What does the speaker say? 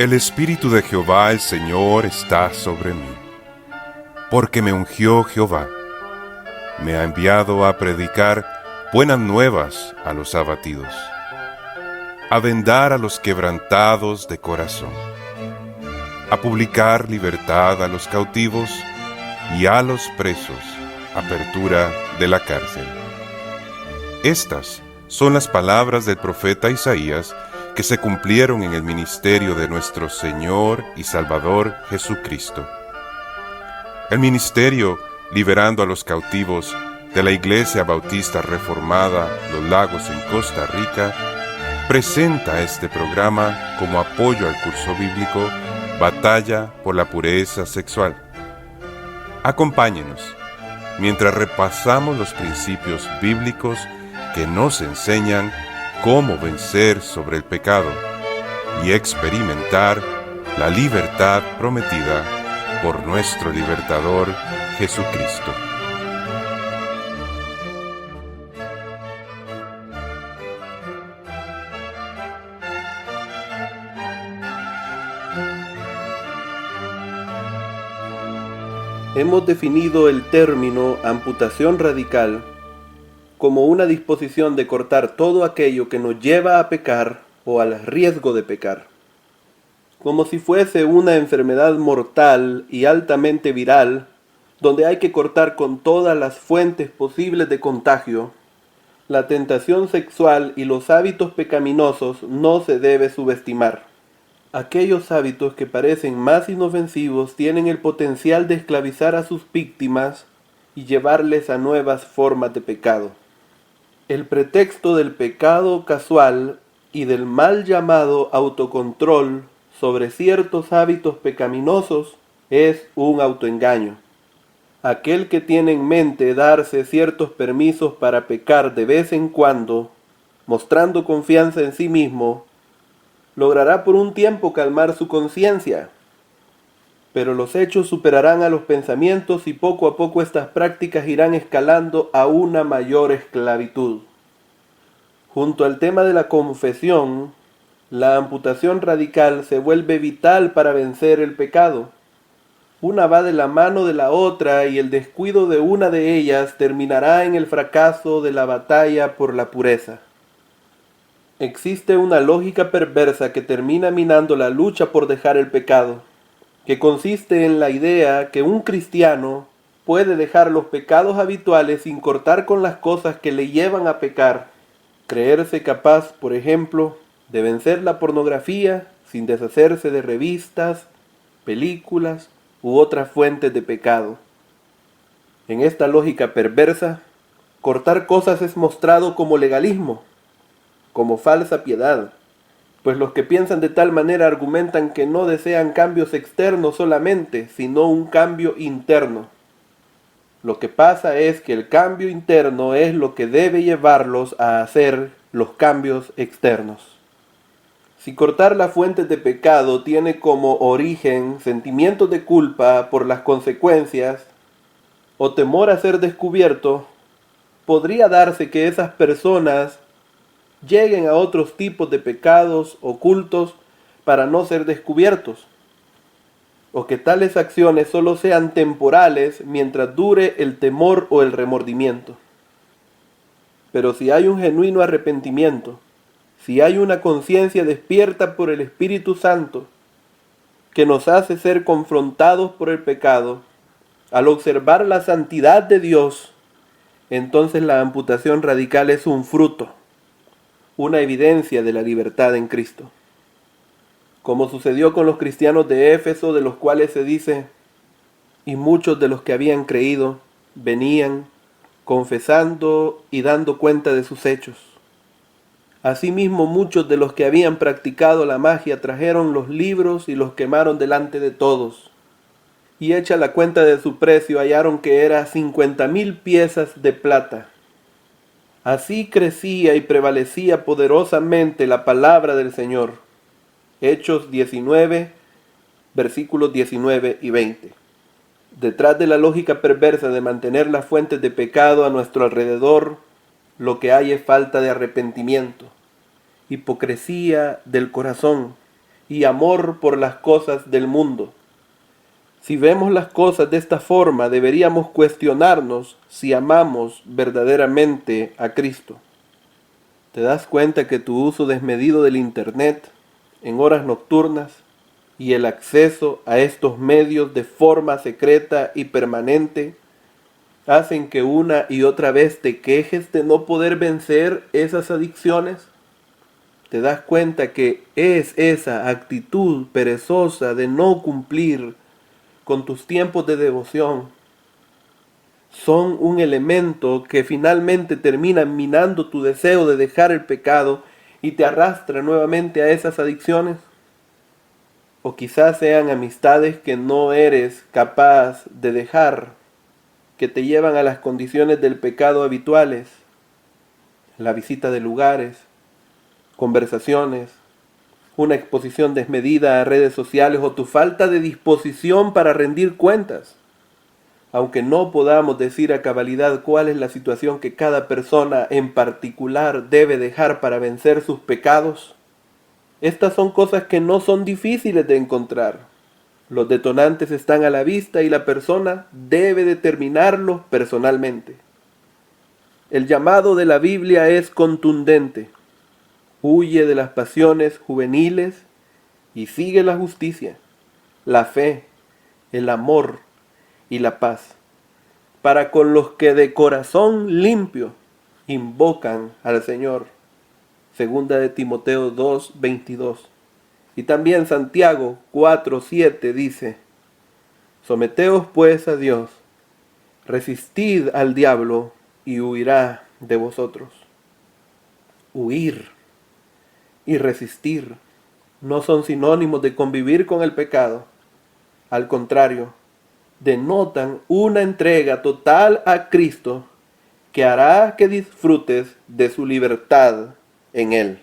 El Espíritu de Jehová el Señor está sobre mí, porque me ungió Jehová. Me ha enviado a predicar buenas nuevas a los abatidos, a vendar a los quebrantados de corazón, a publicar libertad a los cautivos y a los presos apertura de la cárcel. Estas son las palabras del profeta Isaías que se cumplieron en el ministerio de nuestro Señor y Salvador Jesucristo. El ministerio liberando a los cautivos de la Iglesia Bautista Reformada Los Lagos en Costa Rica presenta este programa como apoyo al curso bíblico Batalla por la Pureza Sexual. Acompáñenos mientras repasamos los principios bíblicos que nos enseñan cómo vencer sobre el pecado y experimentar la libertad prometida por nuestro libertador Jesucristo. Hemos definido el término amputación radical como una disposición de cortar todo aquello que nos lleva a pecar o al riesgo de pecar. Como si fuese una enfermedad mortal y altamente viral, donde hay que cortar con todas las fuentes posibles de contagio, la tentación sexual y los hábitos pecaminosos no se debe subestimar. Aquellos hábitos que parecen más inofensivos tienen el potencial de esclavizar a sus víctimas y llevarles a nuevas formas de pecado. El pretexto del pecado casual y del mal llamado autocontrol sobre ciertos hábitos pecaminosos es un autoengaño. Aquel que tiene en mente darse ciertos permisos para pecar de vez en cuando, mostrando confianza en sí mismo, logrará por un tiempo calmar su conciencia, pero los hechos superarán a los pensamientos y poco a poco estas prácticas irán escalando a una mayor esclavitud. Junto al tema de la confesión, la amputación radical se vuelve vital para vencer el pecado. Una va de la mano de la otra y el descuido de una de ellas terminará en el fracaso de la batalla por la pureza. Existe una lógica perversa que termina minando la lucha por dejar el pecado, que consiste en la idea que un cristiano puede dejar los pecados habituales sin cortar con las cosas que le llevan a pecar, creerse capaz, por ejemplo, de vencer la pornografía sin deshacerse de revistas, películas u otras fuentes de pecado. En esta lógica perversa, cortar cosas es mostrado como legalismo, como falsa piedad, pues los que piensan de tal manera argumentan que no desean cambios externos solamente, sino un cambio interno. Lo que pasa es que el cambio interno es lo que debe llevarlos a hacer los cambios externos. Si cortar las fuentes de pecado tiene como origen sentimientos de culpa por las consecuencias o temor a ser descubierto, podría darse que esas personas lleguen a otros tipos de pecados ocultos para no ser descubiertos, o que tales acciones solo sean temporales mientras dure el temor o el remordimiento. Pero si hay un genuino arrepentimiento, si hay una conciencia despierta por el Espíritu Santo, que nos hace ser confrontados por el pecado, al observar la santidad de Dios, entonces la amputación radical es un fruto, una evidencia de la libertad en Cristo. Como sucedió con los cristianos de Éfeso, de los cuales se dice, y muchos de los que habían creído venían confesando y dando cuenta de sus hechos. Asimismo, muchos de los que habían practicado la magia trajeron los libros y los quemaron delante de todos. Y hecha la cuenta de su precio, hallaron que era 50,000 piezas de plata. Así crecía y prevalecía poderosamente la palabra del Señor. Hechos 19, versículos 19 y 20. Detrás de la lógica perversa de mantener las fuentes de pecado a nuestro alrededor, lo que hay es falta de arrepentimiento, hipocresía del corazón y amor por las cosas del mundo. Si vemos las cosas de esta forma, deberíamos cuestionarnos si amamos verdaderamente a Cristo. ¿Te das cuenta que tu uso desmedido del Internet en horas nocturnas y el acceso a estos medios de forma secreta y permanente hacen que una y otra vez te quejes de no poder vencer esas adicciones? ¿Te das cuenta que es esa actitud perezosa de no cumplir con tus tiempos de devoción son un elemento que finalmente termina minando tu deseo de dejar el pecado y te arrastra nuevamente a esas adicciones? O quizás sean amistades que no eres capaz de dejar, que te llevan a las condiciones del pecado habituales, la visita de lugares, conversaciones, una exposición desmedida a redes sociales o tu falta de disposición para rendir cuentas. Aunque no podamos decir a cabalidad cuál es la situación que cada persona en particular debe dejar para vencer sus pecados, estas son cosas que no son difíciles de encontrar. Los detonantes están a la vista y la persona debe determinarlos personalmente. El llamado de la Biblia es contundente. Huye de las pasiones juveniles y sigue la justicia, la fe, el amor y la paz, para con los que de corazón limpio invocan al Señor. Segunda de Timoteo 2:22. Y también Santiago 4:7 dice: someteos pues a Dios, resistid al diablo y huirá de vosotros. Huir y resistir no son sinónimos de convivir con el pecado. Al contrario, denotan una entrega total a Cristo que hará que disfrutes de su libertad en Él.